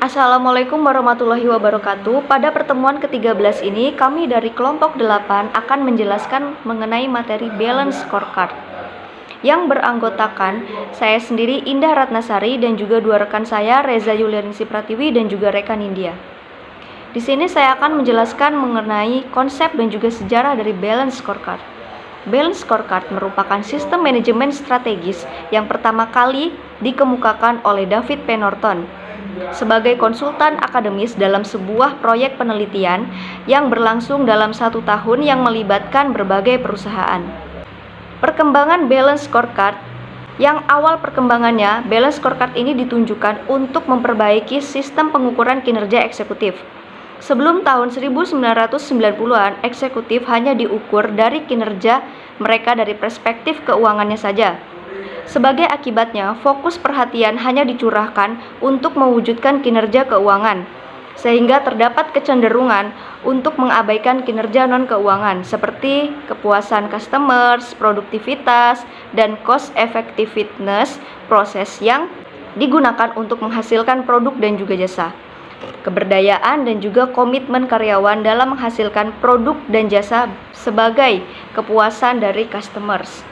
Assalamualaikum warahmatullahi wabarakatuh. Pada pertemuan ke-13 ini, kami dari kelompok 8 akan menjelaskan mengenai materi Balance Scorecard yang beranggotakan saya sendiri Indah Ratnasari dan juga dua rekan saya Reza Yulianingsi Pratiwi dan juga rekan India. Di sini saya akan menjelaskan mengenai konsep dan juga sejarah dari Balance Scorecard. Balance Scorecard merupakan sistem manajemen strategis yang pertama kali dikemukakan oleh David P. Norton sebagai konsultan akademis dalam sebuah proyek penelitian yang berlangsung dalam 1 tahun yang melibatkan berbagai perusahaan. Perkembangan Balance Scorecard yang awal perkembangannya, Balance Scorecard ini ditunjukkan untuk memperbaiki sistem pengukuran kinerja eksekutif. Sebelum tahun 1990-an, eksekutif hanya diukur dari kinerja mereka dari perspektif keuangannya saja. Sebagai akibatnya, fokus perhatian hanya dicurahkan untuk mewujudkan kinerja keuangan, sehingga terdapat kecenderungan untuk mengabaikan kinerja non-keuangan seperti kepuasan customers, produktivitas, dan cost effectiveness proses yang digunakan untuk menghasilkan produk dan juga jasa. Keberdayaan dan juga komitmen karyawan dalam menghasilkan produk dan jasa sebagai kepuasan dari customers.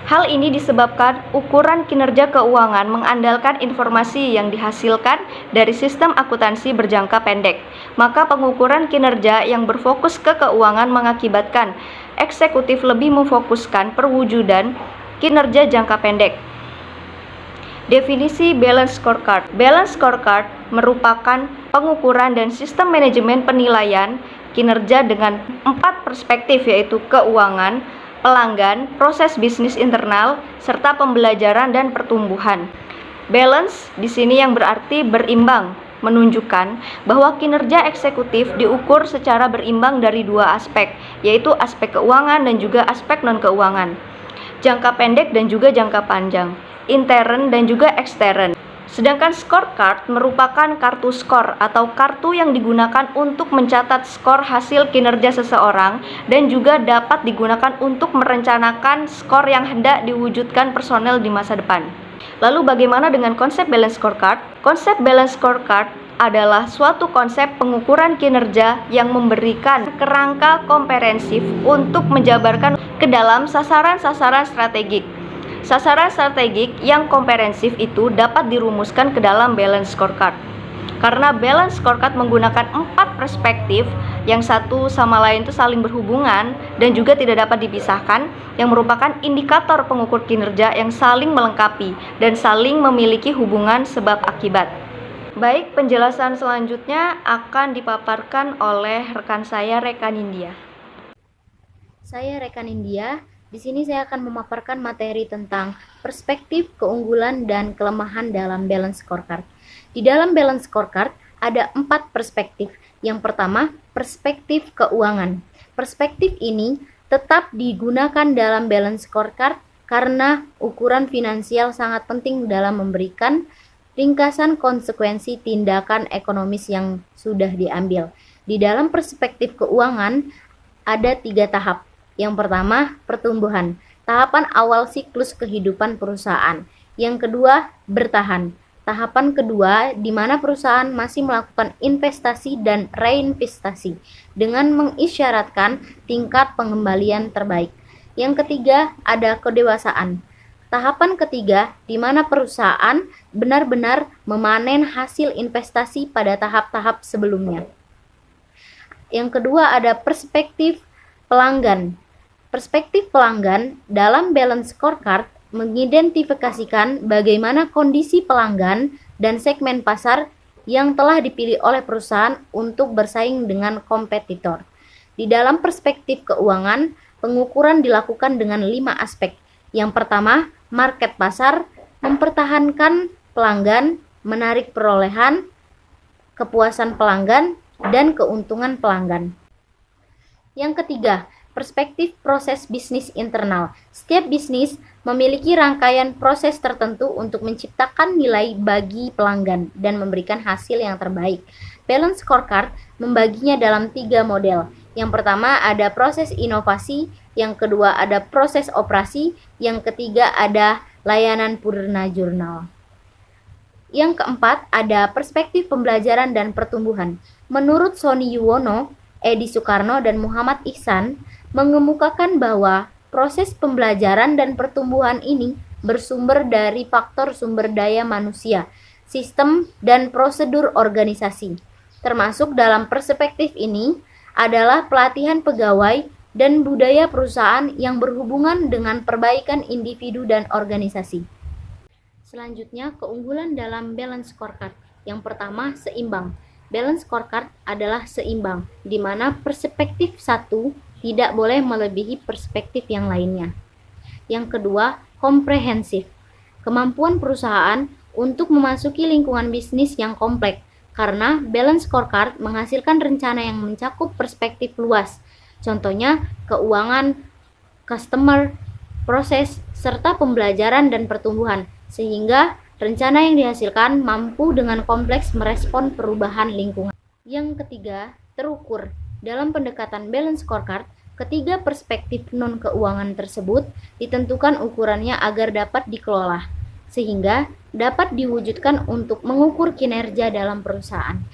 Hal ini disebabkan ukuran kinerja keuangan mengandalkan informasi yang dihasilkan dari sistem akuntansi berjangka pendek. Maka pengukuran kinerja yang berfokus ke keuangan mengakibatkan eksekutif lebih memfokuskan perwujudan kinerja jangka pendek. Definisi Balance Scorecard. Balance Scorecard merupakan pengukuran dan sistem manajemen penilaian kinerja dengan 4 perspektif, yaitu keuangan, pelanggan, proses bisnis internal, serta pembelajaran dan pertumbuhan. Balance di sini yang berarti berimbang, menunjukkan bahwa kinerja eksekutif diukur secara berimbang dari 2 aspek, yaitu aspek keuangan dan juga aspek non-keuangan, jangka pendek dan juga jangka panjang, intern dan juga ekstern. Sedangkan scorecard merupakan kartu skor atau kartu yang digunakan untuk mencatat skor hasil kinerja seseorang dan juga dapat digunakan untuk merencanakan skor yang hendak diwujudkan personel di masa depan. Lalu bagaimana dengan konsep balance scorecard? Konsep balance scorecard adalah suatu konsep pengukuran kinerja yang memberikan kerangka komprehensif untuk menjabarkan ke dalam sasaran-sasaran strategik. Sasaran strategik yang komprehensif itu dapat dirumuskan ke dalam balance scorecard. Karena balance scorecard menggunakan 4 perspektif yang satu sama lain itu saling berhubungan dan juga tidak dapat dipisahkan, yang merupakan indikator pengukur kinerja yang saling melengkapi dan saling memiliki hubungan sebab akibat. Baik, penjelasan selanjutnya akan dipaparkan oleh rekan saya, rekan India. Saya rekan India. Di sini saya akan memaparkan materi tentang perspektif, keunggulan, dan kelemahan dalam balance scorecard. Di dalam balance scorecard ada 4 perspektif. Yang pertama, perspektif keuangan. Perspektif ini tetap digunakan dalam balance scorecard karena ukuran finansial sangat penting dalam memberikan ringkasan konsekuensi tindakan ekonomis yang sudah diambil. Di dalam perspektif keuangan ada 3 tahap. Yang pertama, pertumbuhan, tahapan awal siklus kehidupan perusahaan. Yang kedua, bertahan, tahapan kedua di mana perusahaan masih melakukan investasi dan reinvestasi dengan mengisyaratkan tingkat pengembalian terbaik. Yang ketiga, ada kedewasaan. Tahapan ketiga di mana perusahaan benar-benar memanen hasil investasi pada tahap-tahap sebelumnya. Yang kedua, ada perspektif pelanggan. Perspektif pelanggan dalam balance scorecard mengidentifikasikan bagaimana kondisi pelanggan dan segmen pasar yang telah dipilih oleh perusahaan untuk bersaing dengan kompetitor. Di dalam perspektif keuangan, pengukuran dilakukan dengan 5 aspek. Yang pertama, market pasar, mempertahankan pelanggan, menarik perolehan, kepuasan pelanggan, dan keuntungan pelanggan. Yang ketiga, perspektif proses bisnis internal. Setiap bisnis memiliki rangkaian proses tertentu untuk menciptakan nilai bagi pelanggan dan memberikan hasil yang terbaik. Balance scorecard membaginya dalam 3 model. Yang pertama ada proses inovasi, yang kedua ada proses operasi, yang ketiga ada layanan purna jurnal. Yang keempat, ada perspektif pembelajaran dan pertumbuhan. Menurut Sony Yuwono, Edi Soekarno, dan Muhammad Ihsan, mengemukakan bahwa proses pembelajaran dan pertumbuhan ini bersumber dari faktor sumber daya manusia, sistem, dan prosedur organisasi. Termasuk dalam perspektif ini adalah pelatihan pegawai dan budaya perusahaan yang berhubungan dengan perbaikan individu dan organisasi. Selanjutnya, keunggulan dalam balance scorecard. Yang pertama, seimbang. Balance scorecard adalah seimbang, di mana perspektif satu tidak boleh melebihi perspektif yang lainnya. Yang kedua, komprehensif. Kemampuan perusahaan untuk memasuki lingkungan bisnis yang kompleks, karena balance scorecard menghasilkan rencana yang mencakup perspektif luas. Contohnya, keuangan, customer, proses, serta pembelajaran dan pertumbuhan, sehingga rencana yang dihasilkan mampu dengan kompleks merespon perubahan lingkungan. Yang ketiga, terukur. Dalam pendekatan balance scorecard, ketiga perspektif non-keuangan tersebut ditentukan ukurannya agar dapat dikelola, sehingga dapat diwujudkan untuk mengukur kinerja dalam perusahaan.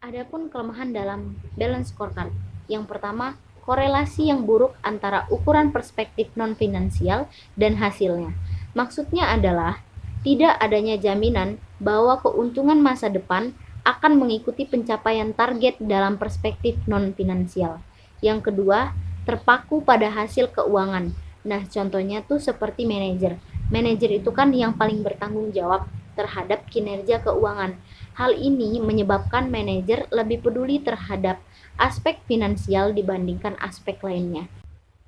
Adapun kelemahan dalam balance scorecard, yang pertama, korelasi yang buruk antara ukuran perspektif non-finansial dan hasilnya. Maksudnya adalah tidak adanya jaminan bahwa keuntungan masa depan akan mengikuti pencapaian target dalam perspektif non-finansial. Yang kedua, terpaku pada hasil keuangan. Nah, contohnya tuh seperti manajer. Manajer itu kan yang paling bertanggung jawab terhadap kinerja keuangan. Hal ini menyebabkan manajer lebih peduli terhadap aspek finansial dibandingkan aspek lainnya.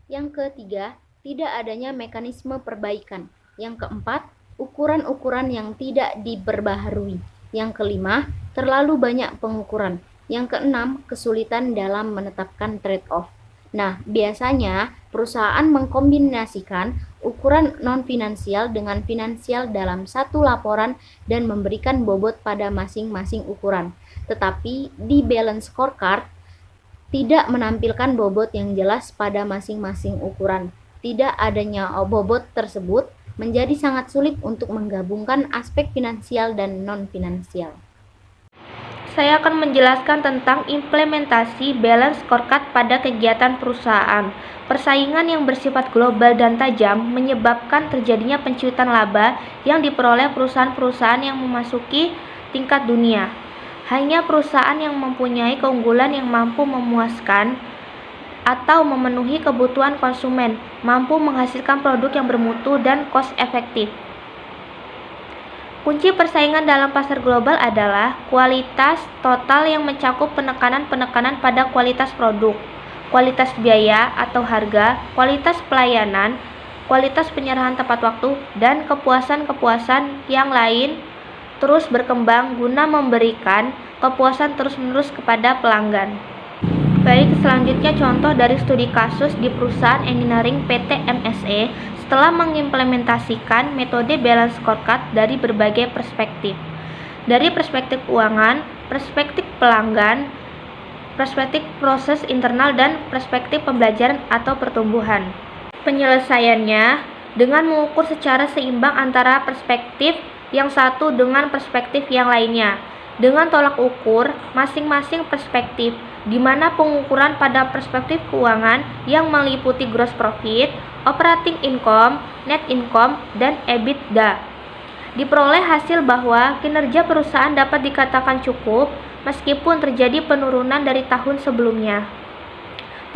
Yang ketiga, tidak adanya mekanisme perbaikan. Yang keempat, ukuran-ukuran yang tidak diperbaharui. Yang kelima, terlalu banyak pengukuran. Yang keenam, kesulitan dalam menetapkan trade-off. Nah, biasanya perusahaan mengkombinasikan ukuran non-finansial dengan finansial dalam satu laporan dan memberikan bobot pada masing-masing ukuran. Tetapi di balance scorecard tidak menampilkan bobot yang jelas pada masing-masing ukuran. Tidak adanya bobot tersebut menjadi sangat sulit untuk menggabungkan aspek finansial dan non-finansial. Saya akan menjelaskan tentang implementasi balance scorecard pada kegiatan perusahaan. Persaingan yang bersifat global dan tajam menyebabkan terjadinya penciutan laba yang diperoleh perusahaan-perusahaan yang memasuki tingkat dunia. Hanya perusahaan yang mempunyai keunggulan yang mampu memuaskan atau memenuhi kebutuhan konsumen mampu menghasilkan produk yang bermutu dan cost efektif. Kunci persaingan dalam pasar global adalah kualitas total yang mencakup penekanan-penekanan pada kualitas produk, kualitas biaya atau harga, kualitas pelayanan, kualitas penyerahan tepat waktu, dan kepuasan-kepuasan yang lain terus berkembang guna memberikan kepuasan terus-menerus kepada pelanggan. Baik, selanjutnya contoh dari studi kasus di perusahaan engineering PT MSE setelah mengimplementasikan metode balance scorecard dari berbagai perspektif. Dari perspektif keuangan, perspektif pelanggan, perspektif proses internal, dan perspektif pembelajaran atau pertumbuhan. Penyelesaiannya dengan mengukur secara seimbang antara perspektif yang satu dengan perspektif yang lainnya, dengan tolak ukur masing-masing perspektif, di mana pengukuran pada perspektif keuangan yang meliputi gross profit, operating income, net income, dan EBITDA. Diperoleh hasil bahwa kinerja perusahaan dapat dikatakan cukup meskipun terjadi penurunan dari tahun sebelumnya.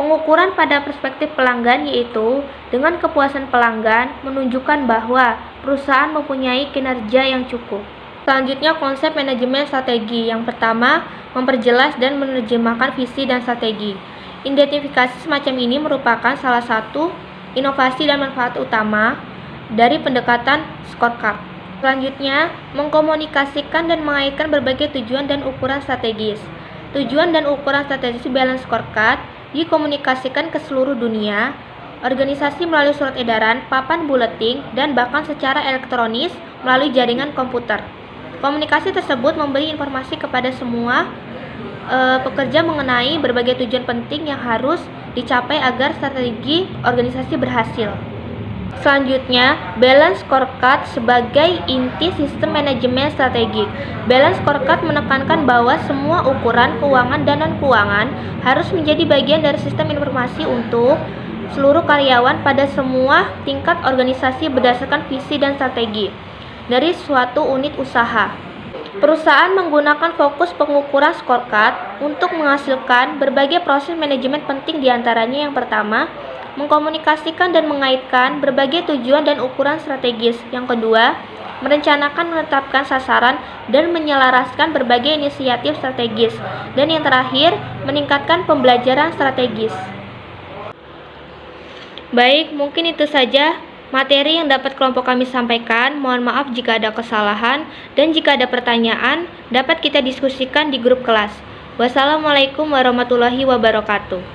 Pengukuran pada perspektif pelanggan yaitu dengan kepuasan pelanggan menunjukkan bahwa perusahaan mempunyai kinerja yang cukup. Selanjutnya, konsep manajemen strategi. Yang pertama, memperjelas dan menerjemahkan visi dan strategi. Identifikasi semacam ini merupakan salah satu inovasi dan manfaat utama dari pendekatan scorecard. Selanjutnya, mengkomunikasikan dan mengaitkan berbagai tujuan dan ukuran strategis. Tujuan dan ukuran strategis balance scorecard dikomunikasikan ke seluruh dunia, organisasi melalui surat edaran, papan buletin, dan bahkan secara elektronis melalui jaringan komputer. Komunikasi tersebut memberi informasi kepada semua pekerja mengenai berbagai tujuan penting yang harus dicapai agar strategi organisasi berhasil. Selanjutnya, balance scorecard sebagai inti sistem manajemen strategik. Balance scorecard menekankan bahwa semua ukuran keuangan dan non-keuangan harus menjadi bagian dari sistem informasi untuk seluruh karyawan pada semua tingkat organisasi berdasarkan visi dan strategi dari suatu unit usaha. Perusahaan menggunakan fokus pengukuran scorecard untuk menghasilkan berbagai proses manajemen penting, diantaranya yang pertama, mengkomunikasikan dan mengaitkan berbagai tujuan dan ukuran strategis. Yang kedua, merencanakan, menetapkan sasaran, dan menyelaraskan berbagai inisiatif strategis. Dan yang terakhir, meningkatkan pembelajaran strategis. Baik, mungkin itu saja materi yang dapat kelompok kami sampaikan. Mohon maaf jika ada kesalahan, dan jika ada pertanyaan, dapat kita diskusikan di grup kelas. Wassalamualaikum warahmatullahi wabarakatuh.